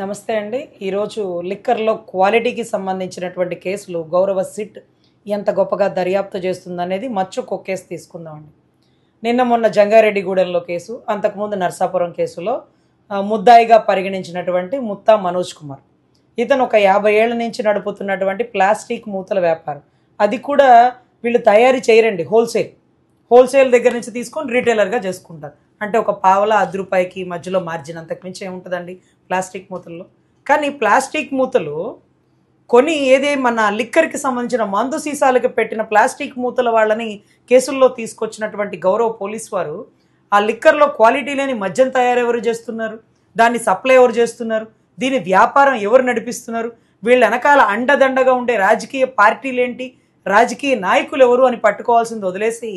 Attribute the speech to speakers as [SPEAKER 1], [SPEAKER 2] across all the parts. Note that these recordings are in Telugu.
[SPEAKER 1] నమస్తే అండి. ఈరోజు లిక్కర్‌లో క్వాలిటీకి సంబంధించినటువంటి కేసులు గౌరవ సిట్ ఎంత గొప్పగా దర్యాప్తు చేస్తుందనేది మచ్చుకో కేసు తీసుకుందామండి. నిన్న మొన్న జంగారెడ్డిగూడెంలో కేసు, అంతకుముందు నర్సాపురం కేసులో ముద్దాయిగా పరిగణించినటువంటి ముత్తా మనోజ్ కుమార్. ఇతను ఒక 50 ఏళ్ల నుంచి నడుపుతున్నటువంటి ప్లాస్టిక్ మూతల వ్యాపారం. అది కూడా వీళ్ళు తయారీ చేయరండి, హోల్సేల్ దగ్గర నుంచి తీసుకొని రీటైలర్గా చేసుకుంటారు. అంటే ఒక పావలా ₹10 మధ్యలో మార్జిన్, అంతకు మించి ఏముంటుందండి ప్లాస్టిక్ మూతల్లో. కానీ ప్లాస్టిక్ మూతలు కొని మన లిక్కర్కి సంబంధించిన మందు సీసాలకు పెట్టిన ప్లాస్టిక్ మూతల వాళ్ళని కేసుల్లో తీసుకొచ్చినటువంటి గౌరవ పోలీసు వారు ఆ లిక్కర్లో క్వాలిటీ లేని మద్యం తయారెవరు చేస్తున్నారు, దాన్ని సప్లై ఎవరు చేస్తున్నారు, దీని వ్యాపారం ఎవరు నడిపిస్తున్నారు, వీళ్ళ వెనకాల అండదండగా ఉండే రాజకీయ పార్టీలేంటి, రాజకీయ నాయకులు ఎవరు అని పట్టుకోవాల్సింది వదిలేసి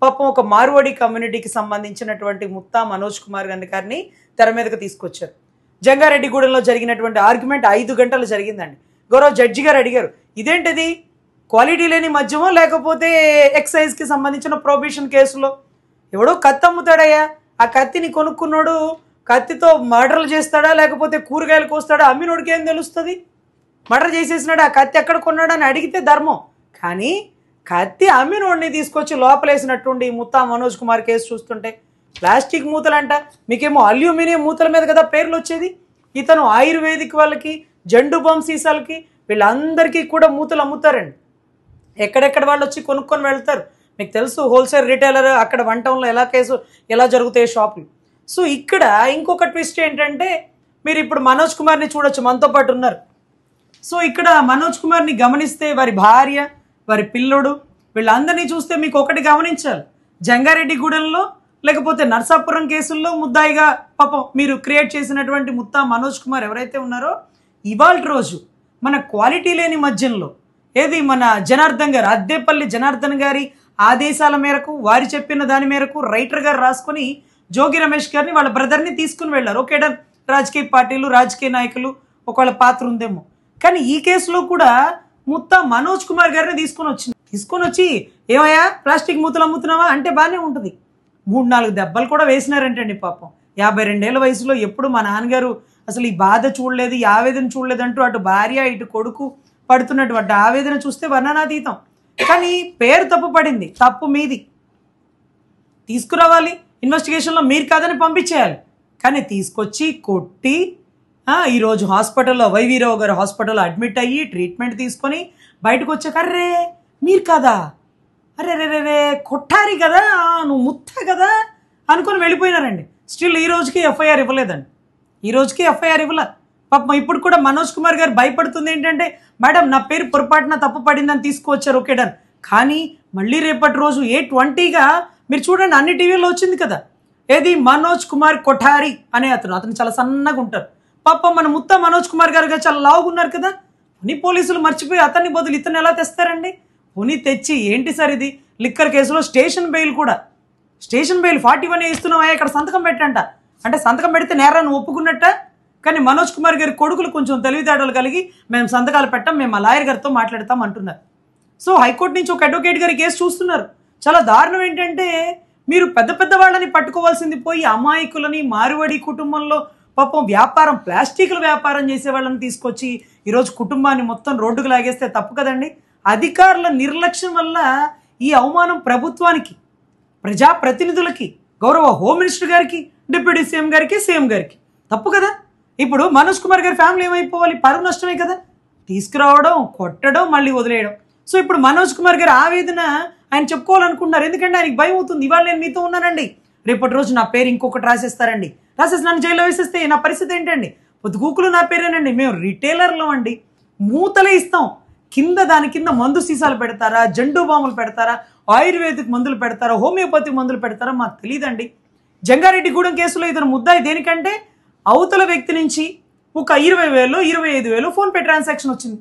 [SPEAKER 1] పాపం ఒక మార్వాడి కమ్యూనిటీకి సంబంధించినటువంటి ముత్తా మనోజ్ కుమార్ గారిని తెర మీదకి తీసుకొచ్చారు. జంగారెడ్డిగూడెంలో జరిగినటువంటి ఆర్గ్యుమెంట్ 5 గంటలు జరిగిందండి. గౌరవ జడ్జి గారు అడిగారు, ఇదేంటిది క్వాలిటీ లేని మద్యమో లేకపోతే ఎక్సైజ్కి సంబంధించిన ప్రొహిబిషన్ కేసులో ఎవడో కత్తి అమ్ముతాడయ్యా, ఆ కత్తిని కొనుక్కున్నాడు కత్తితో మర్డర్లు చేస్తాడా లేకపోతే కూరగాయలు కోస్తాడా, అమ్మినోడికి ఏం తెలుస్తుంది, మర్డర్ చేసేసినాడు, ఆ కత్తి ఎక్కడ కొన్నాడు అని అడిగితే ధర్మం. కానీ కత్తి అమ్మినోడిని తీసుకొచ్చి లోపలేసినట్టుండి ముత్తా మనోజ్ కుమార్ కేసు చూస్తుంటే ప్లాస్టిక్ మూతలంట, మీకేమో అల్యూమినియం మూతల మీద కదా పేర్లు వచ్చేది. ఇతను ఆయుర్వేదిక్ వాళ్ళకి, జండు బామ్ సీసాలకి, వీళ్ళందరికీ కూడా మూతలు అమ్ముతారండి. ఎక్కడెక్కడ వాళ్ళు వచ్చి కొనుక్కొని వెళ్తారు. మీకు తెలుసు హోల్సేల్ రిటైలర్ అక్కడ వన్ టౌన్లో ఎలా జరుగుతాయి షాపులు. సో ఇక్కడ ఇంకొక ట్విస్ట్ ఏంటంటే, మీరు ఇప్పుడు మనోజ్ కుమార్ని చూడొచ్చు, మనతో పాటు ఉన్నారు. సో ఇక్కడ మనోజ్ కుమార్ని గమనిస్తే వారి భార్య, వారి పిల్లోడు, వీళ్ళందరినీ చూస్తే మీకు ఒకటి గమనించాలి. జంగారెడ్డిగూడెంలో లేకపోతే నర్సాపురం కేసుల్లో ముద్దాయిగా పాపం మీరు క్రియేట్ చేసినటువంటి ముత్తా మనోజ్ కుమార్ ఎవరైతే ఉన్నారో, ఇవాళ రోజు మన క్వాలిటీ లేని మద్యంలో మన జనార్దన్ గారు, అద్దేపల్లి జనార్దన్ గారి ఆదేశాల మేరకు, వారి చెప్పిన దాని మేరకు రైటర్ గారు రాసుకొని జోగి రమేష్ గారిని వాళ్ళ బ్రదర్ని తీసుకుని వెళ్ళారు. ఓకే డన్, రాజకీయ పార్టీలు, రాజకీయ నాయకులు ఒకవేళ పాత్ర ఉందేమో. కానీ ఈ కేసులో కూడా ముత్తా మనోజ్ కుమార్ గారిని తీసుకొని వచ్చి ఏమయ్యా ప్లాస్టిక్ మూతలు అమ్ముతున్నావా అంటే బాగానే ఉంటుంది. 3-4 దెబ్బలు కూడా వేసినారంటండి పాపం. 52 ఏళ్ల వయసులో ఎప్పుడు మా నాన్నగారు అసలు ఈ బాధ చూడలేదు, ఈ ఆవేదన చూడలేదు అంటూ అటు భార్య ఇటు కొడుకు పడుతున్నటువంటి ఆవేదన చూస్తే వర్ణనాతీతం. కానీ పేరు తప్పు పడింది, తప్పు మీది. తీసుకురావాలి, ఇన్వెస్టిగేషన్లో మీరు కాదని పంపించేయాలి. కానీ తీసుకొచ్చి కొట్టి ఈరోజు హాస్పిటల్లో వైవీరావు గారు హాస్పిటల్లో అడ్మిట్ అయ్యి ట్రీట్మెంట్ తీసుకొని బయటకు వచ్చాక అర్రే మీరు కదా, అరే రే కొట్టారి కదా, నువ్వు ముత్త కదా అనుకొని వెళ్ళిపోయినారండి. స్టిల్ ఈ రోజుకి ఎఫ్ఐఆర్ ఇవ్వలేదండి, ఈ రోజుకి ఎఫ్ఐఆర్ ఇవ్వలే. పాపం ఇప్పుడు కూడా మనోజ్ కుమార్ గారు భయపడుతుంది ఏంటంటే, మేడం నా పేరు పొరపాటున తప్పు పడిందని తీసుకువచ్చారు, ఓకే డన్. కానీ మళ్ళీ రేపటి రోజు 8:20గా మీరు చూడండి అన్ని టీవీల్లో వచ్చింది కదా, మనోజ్ కుమార్ కొఠారి అనే అతను చాలా సన్నగా ఉంటారు. పాపం మన ముత్తా మనోజ్ కుమార్ గారు చాలా లావుగా ఉన్నారు కదా. పోనీ పోలీసులు మర్చిపోయి అతన్ని బదులు ఇతను ఎలా తెస్తారండి? పోనీ తెచ్చి ఏంటి సార్ ఇది లిక్కర్ కేసులో స్టేషన్ బెయిల్ 41 ఇస్తున్నావా, ఇక్కడ సంతకం పెట్టంట అంటే సంతకం పెడితే నేరాన్ని ఒప్పుకున్నట్ట. కానీ మనోజ్ కుమార్ గారి కొడుకులు కొంచెం తెలివితేటలు కలిగి మేము సంతకాలు పెట్టాం, మేము మా లాయర్ గారితో మాట్లాడతాం అంటున్నారు. సో హైకోర్టు నుంచి ఒక అడ్వకేట్ గారి కేసు చూస్తున్నారు. చాలా దారుణం ఏంటంటే, మీరు పెద్ద వాళ్ళని పట్టుకోవాల్సింది పోయి అమాయకులని, మార్వాడి కుటుంబంలో పాపం వ్యాపారం ప్లాస్టిక్ల వ్యాపారం చేసే వాళ్ళని తీసుకొచ్చి ఈరోజు కుటుంబాన్ని మొత్తం రోడ్డుకు లాగేస్తే తప్పు కదండి. అధికారుల నిర్లక్ష్యం వల్ల ఈ అవమానం ప్రభుత్వానికి, ప్రజాప్రతినిధులకి, గౌరవ హోమ్ మినిస్టర్ గారికి, డిప్యూటీ సీఎం గారికి, సీఎం గారికి తప్పు కదా. ఇప్పుడు మనోజ్ కుమార్ గారి ఫ్యామిలీ ఏమైపోవాలి, పరువు నష్టమే కదా. తీసుకురావడం, కొట్టడం, మళ్ళీ వదిలేయడం. సో ఇప్పుడు మనోజ్ కుమార్ గారి ఆవేదన ఆయన చెప్పుకోవాలనుకుంటున్నారు, ఎందుకంటే ఆయనకి భయం అవుతుంది. ఇవాళ నేను మీతో ఉన్నానండి, రేపటి రోజు నా పేరు ఇంకొకటి రాసేస్తారండి, రాసేసి నన్ను జైల్లో వేసేస్తే నా పరిస్థితి ఏంటండి? పొద్దుగూకులు నా పేరేనండి, మేము రిటైలర్లో అండి, మూతలే ఇస్తాం, దాని కింద మందు సీసాలు పెడతారా, జండు బాములు పెడతారా, ఆయుర్వేదిక్ మందులు పెడతారా, హోమియోపతి మందులు పెడతారా మాకు తెలియదండి. జంగారెడ్డిగూడెం కేసులో ఇతను ముద్దాయి దేనికంటే, అవతల వ్యక్తి నుంచి ఒక 20,000 25,000 ఫోన్పే ట్రాన్సాక్షన్ వచ్చింది.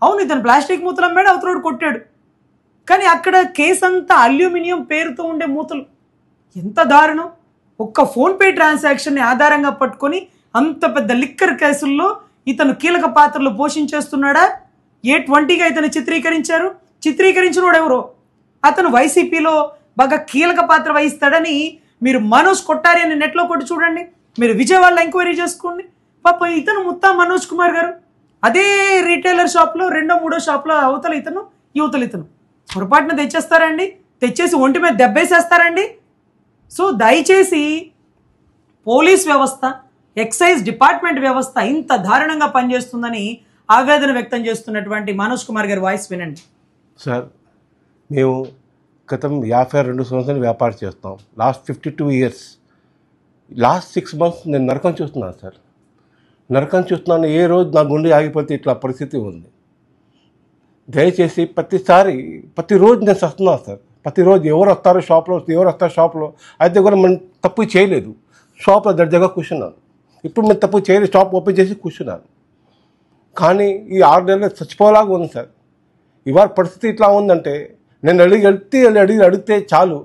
[SPEAKER 1] అవును, ఇతను ప్లాస్టిక్ మూతలు అమ్మాడు, అవతలోడు కొట్టాడు. కానీ అక్కడ కేసు అంతా అల్యూమినియం పేరుతో ఉండే మూతలు. ఎంత దారుణం! ఒక్క ఫోన్పే ట్రాన్సాక్షన్ని ఆధారంగా పట్టుకొని అంత పెద్ద లిక్కర్ కేసుల్లో ఇతను కీలక పాత్రలు పోషించేస్తున్నాడా? 8:20గా ఇతను చిత్రీకరించిన వాడు ఎవరో, అతను వైసీపీలో బాగా కీలక పాత్ర వహిస్తాడని మీరు మనోజ్ కొట్టారి అని నెట్లో కొట్టి చూడండి, మీరు విజయవాడలో ఎంక్వైరీ చేసుకోండి. పాప ఇతను ముత్తా మనోజ్ కుమార్ గారు అదే రీటైలర్ షాప్లో రెండో మూడో షాప్లో అవతల ఇతను యువతలు ఇతను పొరపాటున తెచ్చేస్తారండి, తెచ్చేసి ఒంటి మీద దెబ్బేసేస్తారండి. సో దయచేసి పోలీస్ వ్యవస్థ, ఎక్సైజ్ డిపార్ట్మెంట్ వ్యవస్థ ఇంత దారుణంగా పనిచేస్తుందని ఆవేదన వ్యక్తం చేస్తున్నటువంటి మనోజ్ కుమార్ గారి వాయిస్ వినండి.
[SPEAKER 2] సార్, మేము గతం 52 సంవత్సరాలు వ్యాపారం చేస్తాం. లాస్ట్ 52 years, లాస్ట్ 6 months నేను నరకం చూస్తున్నాను సార్. నరకం చూస్తున్నాను. ఏ రోజు నా గుండె ఆగిపోతే ఇట్లా పరిస్థితి ఉంది. దయచేసి ప్రతిరోజు నేను వస్తున్నాను సార్. ప్రతిరోజు ఎవరు వస్తారో షాప్లో అయితే కూడా మనం తప్పు చేయలేదు. షాప్లో దర్జాగా కూర్చున్నాను. ఇప్పుడు మేము తప్పు చేయలేదు, షాప్ ఓపెన్ చేసి కూర్చున్నాను. కానీ ఈ 6 నెలలు చచ్చిపోలాగా ఉంది సార్. ఇవాళ పరిస్థితి ఇట్లా ఉందంటే నేను అడిగితే చాలు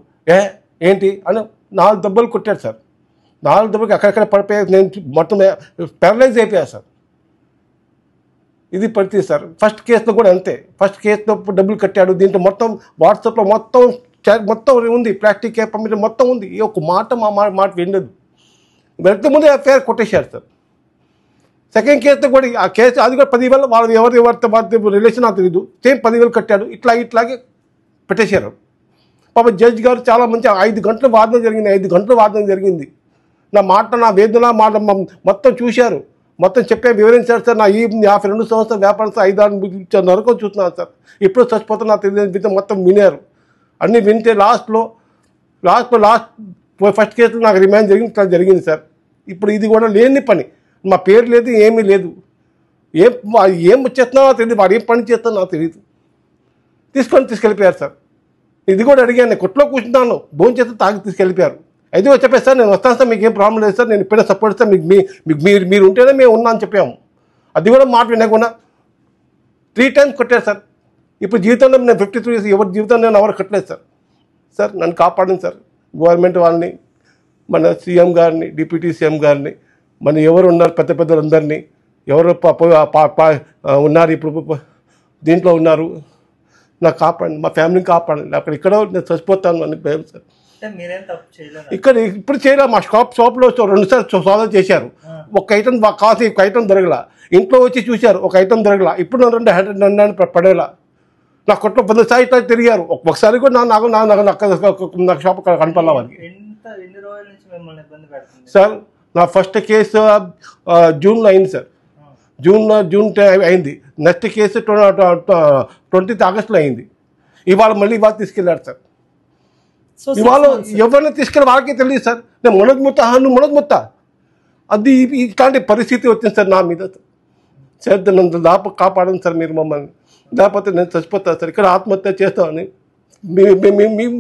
[SPEAKER 2] ఏంటి అని 4 దెబ్బలు కొట్టాడు సార్. 4 దెబ్బలకి అక్కడక్కడ పడిపోయి నేను మొత్తం ప్యారలైజ్ అయిపోయాను సార్. ఇది పరిస్థితి సార్. ఫస్ట్ కేసులో కూడా అంతే. ఫస్ట్ కేసులో డబ్బులు కట్టాడు. దీంట్లో మొత్తం వాట్సాప్లో మొత్తం ఉంది, ప్లాస్టిక్ పర్మిట్ మొత్తం ఉంది. ఈ ఒక మాట వినలేదు. వెళ్తే ముందే ఎఫ్ఐఆర్ కొట్టేశారు సార్. సెకండ్ కేసులో కూడా ఆ కేసు అది కూడా 10,000 వాళ్ళు ఎవరితో రిలేషన్ నాకు తెలియదు. సేమ్ 10,000 కట్టాడు. ఇట్లాగే పెట్టేశారు. పాప జడ్జి గారు చాలా మంచి 5 గంటలు వాదన జరిగింది. నా వేదన మాట మొత్తం చూశారు, మొత్తం వివరించారు సార్. నా ఈ 52 సంవత్సరాల వ్యాపారం సార్ 5 నరకం చూస్తున్నాను సార్. ఇప్పుడు చచ్చిపోతున్నా తెలియదు మొత్తం వినారు. అన్నీ వింటే లాస్ట్ ఫస్ట్ కేసులో నాకు రిమాండ్ జరిగింది సార్. ఇప్పుడు ఇది కూడా లేని పని. మా పేరు లేదు, ఏమీ లేదు. ఏం చేస్తున్నావో తెలియదు, వాడు ఏం పని చేస్తానో నాకు తెలియదు. తీసుకెళ్ళిపోయారు సార్. ఇది కూడా అడిగాను, నేను కొట్లో కూర్చున్నాను, భోజనం చేస్తే తాగి తీసుకెళ్ళిపోయారు. అయితే చెప్పేసి సార్ నేను వస్తాను సార్, మీకు ఏం ప్రాబ్లం లేదు సార్, నేను ఇప్పుడే సపోర్ట్ సార్, మీరు ఉంటేనే మేము ఉన్నా అని చెప్పాము. అది కూడా మాట వినకుండా 3 times కొట్టారు సార్. ఇప్పుడు జీవితంలో నేను 53 years ఎవరి జీవితంలో నేను ఎవరు కట్టలేదు సార్. సార్ నన్ను కాపాడండి సార్. గవర్నమెంట్ వాళ్ళని, మన సీఎం గారిని, డిప్యూటీ సీఎం గారిని, మన ఎవరు ఉన్నారు పెద్దలందరినీ, ఎవరు ఉన్నారు ఇప్పుడు దీంట్లో ఉన్నారు, నాకు కాపాడండి, మా ఫ్యామిలీని కాపాడండి, అక్కడ ఇక్కడ నేను చచ్చిపోతాను అని భయం సార్. ఇక్కడ ఇప్పుడు చేయలేదు. మా షాప్లో 2 సార్లు సోదా చేశారు. ఒక ఐటమ్ కాసి ఒక ఐటమ్ దొరకల. ఇంట్లో వచ్చి చూశారు, ఒక ఐటమ్ దొరకల. ఇప్పుడు నన్ను 200 పడేలా. నా కొట్లో 10 సార్లు ఇట్లా తిరిగారు. ఒకసారి కూడా నాకు షాప్ కనపడాల వారికి. సార్ నా ఫస్ట్ కేసు జూన్లో అయింది సార్. జూన్ అయింది. నెక్స్ట్ కేసు 20th Augustలో అయింది. ఇవాళ తీసుకెళ్ళాడు సార్. ఇవాళ ఎవరిని తీసుకెళ్ళి వాళ్ళకే తెలియదు సార్. నేను మునగ ముత్త అది ఇట్లాంటి పరిస్థితి వచ్చింది సార్ నా మీద. సార్ నన్ను కాపాడండి సార్ మీరు మమ్మల్ని, లేకపోతే నేను చచ్చిపోతాను సార్. ఇక్కడ ఆత్మహత్య చేస్తామని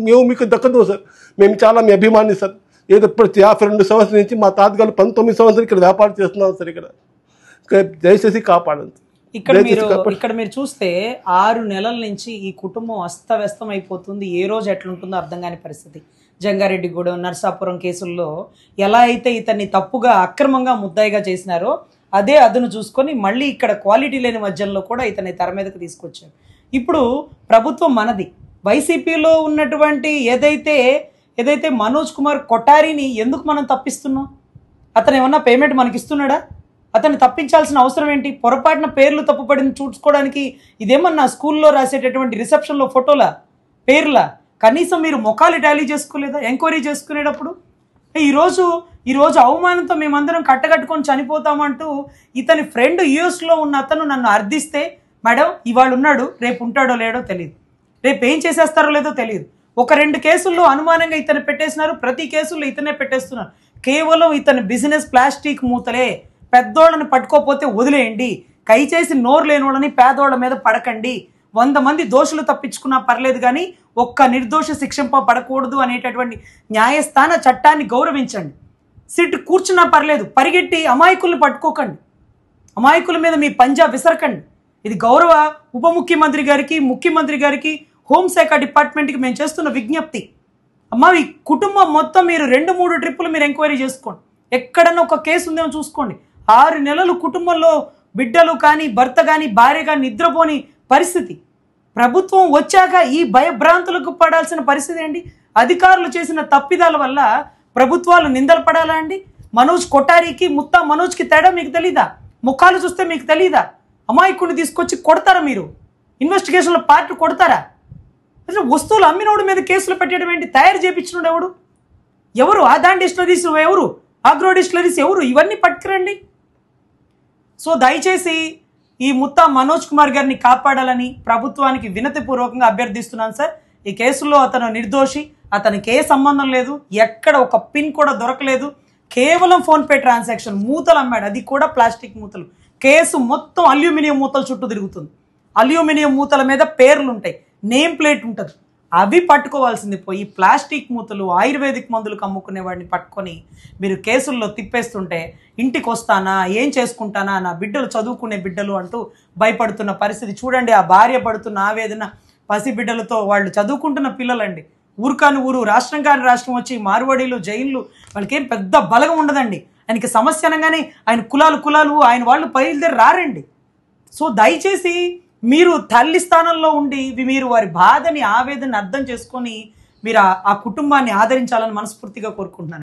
[SPEAKER 2] మేము మీకు దక్కదు సార్. మేము చాలా మీ అభిమాని సార్. ఏదో ఇప్పుడు 52 సంవత్సరాల నుంచి మా తాతగారు 19 సంవత్సరాలు ఇక్కడ వ్యాపారం చేస్తున్నాం సార్. ఇక్కడ దయచేసి కాపాడండి.
[SPEAKER 1] ఇక్కడ మీరు చూస్తే 6 నెలల నుంచి ఈ కుటుంబం అస్తవ్యస్తం అయిపోతుంది. ఏ రోజు ఎట్లుంటుందో అర్థం కాని పరిస్థితి. జంగారెడ్డిగూడెం, నర్సాపురం కేసుల్లో ఎలా అయితే ఇతన్ని తప్పుగా అక్రమంగా ముద్దాయిగా చేసినారో అదే అదును చూసుకొని మళ్ళీ ఇక్కడ క్వాలిటీ లేని మధ్యలో కూడా ఇతన్ని తెర మీదకి తీసుకొచ్చారు. ఇప్పుడు ప్రభుత్వం మనది. వైసీపీలో ఉన్నటువంటి ఏదైతే మనోజ్ కుమార్ కొఠారిని ఎందుకు మనం తప్పిస్తున్నాం? అతను ఏమన్నా పేమెంట్ మనకి ఇస్తున్నాడా? అతన్ని తప్పించాల్సిన అవసరం ఏంటి? పొరపాటున పేర్లు తప్పుపడిన చూసుకోవడానికి ఇదేమన్నా స్కూల్లో రాసేటటువంటి రిసెప్షన్లో ఫోటోలా, పేర్లా? కనీసం మీరు ముఖాలు టాలీ చేసుకోలేదా ఎంక్వైరీ చేసుకునేటప్పుడు? ఈరోజు అవమానంతో మేమందరం కట్టగట్టుకొని చనిపోతామంటూ ఇతని ఫ్రెండ్ యూఎస్లో ఉన్న అతను నన్ను అర్థిస్తే, మేడం ఇవాళ ఉన్నాడు, రేపు ఉంటాడో లేడో తెలియదు, రేపు ఏం చేసేస్తారో లేదో తెలియదు. 1-2 కేసుల్లో అనుమానంగా ఇతను పెట్టేసినారు, ప్రతి కేసుల్లో ఇతనే పెట్టేస్తున్నారు. కేవలం ఇతని బిజినెస్ ప్లాస్టిక్ మూతలే. పెద్దోళ్ళని పట్టుకోపోతే వదిలేయండి, కై చేసి నోరు లేనోళ్ళని పేదోళ్ళ మీద పడకండి. 100 మంది దోషులు తప్పించుకున్నా పర్లేదు, కానీ ఒక్క నిర్దోష శిక్షింపబడకూడదు అనేటటువంటి న్యాయస్థాన చట్టాన్ని గౌరవించండి. సిట్ కూర్చున్నా పర్లేదు, పరిగెట్టి అమాయకుల్ని పట్టుకోకండి, అమాయకుల మీద మీ పంజా విసరకండి. ఇది గౌరవ ఉప ముఖ్యమంత్రి గారికి, ముఖ్యమంత్రి గారికి, హోంశాఖ డిపార్ట్మెంట్కి మేము చేస్తున్న విజ్ఞప్తి. అమ్మ, ఈ కుటుంబం మొత్తం మీరు 2-3 ట్రిప్పులు మీరు ఎంక్వైరీ చేసుకోండి. ఎక్కడన్నా ఒక కేసు ఉందేమో చూసుకోండి. 6 నెలలు కుటుంబంలో బిడ్డలు కానీ, భర్త కానీ, భార్య కానీ నిద్రపోని పరిస్థితి. ప్రభుత్వం వచ్చాక ఈ భయభ్రాంతులకు పడాల్సిన పరిస్థితి ఏంటి? అధికారులు చేసిన తప్పిదాల వల్ల ప్రభుత్వాలు నిందలు పడాలా అండి? మనోజ్ కొఠారికి ముత్తా మనోజ్కి తేడా మీకు తెలీదా? ముఖాలు చూస్తే మీకు తెలీదా? అమాయకుడిని తీసుకొచ్చి కొడతారా మీరు? ఇన్వెస్టిగేషన్లో పార్టీ కొడతారా? అసలు వస్తువులు అమ్మినోడు మీద కేసులు పెట్టడం ఏంటి? తయారు చేయించినోడు ఎవరు? ఆదాన్ డిస్టిలరీస్ ఎవరు? ఆగ్రో డిస్టిలరీస్ ఎవరు? ఇవన్నీ పట్టుకురండి. సో దయచేసి ఈ ముత్తా మనోజ్ కుమార్ గారిని కాపాడాలని ప్రభుత్వానికి వినతిపూర్వకంగా అభ్యర్థిస్తున్నాను సార్. ఈ కేసులో అతను నిర్దోషి, అతనికి ఏ సంబంధం లేదు, ఎక్కడ ఒక పిన్ కూడా దొరకలేదు, కేవలం ఫోన్పే ట్రాన్సాక్షన్, మూతలు అమ్మాడు, అది కూడా ప్లాస్టిక్ మూతలు. కేసు మొత్తం అల్యూమినియం మూతల చుట్టూ తిరుగుతుంది. అల్యూమినియం మూతల మీద పేర్లు ఉంటాయి, నేమ్ ప్లేట్ ఉంటుంది, అవి పట్టుకోవాల్సింది పోయి ప్లాస్టిక్ మూతలు, ఆయుర్వేదిక్ మందులకు అమ్ముకునే వాడిని పట్టుకొని మీరు కేసుల్లో తిప్పేస్తుంటే ఇంటికి వస్తానా, ఏం చేసుకుంటానా, నా బిడ్డలు చదువుకునే బిడ్డలు అంటూ భయపడుతున్న పరిస్థితి చూడండి. ఆ భార్య పడుతున్న ఆవేదన, పసి బిడ్డలతో, వాళ్ళు చదువుకుంటున్న పిల్లలండి. ఊరు కాని ఊరు, రాష్ట్రం కాని రాష్ట్రం వచ్చి మార్వాడీలు, జైన్లు, వాళ్ళకేం పెద్ద బలగం ఉండదండి. ఆయనకి సమస్య అనగానే ఆయన కులాలు ఆయన వాళ్ళు బయలుదేరి రారండి. సో దయచేసి మీరు తల్లి స్థానంలో ఉండి మీరు వారి బాధని, ఆవేదనని అర్థం చేసుకొని మీరు ఆ కుటుంబాన్ని ఆదరించాలని మనస్ఫూర్తిగా కోరుకుంటున్నాను.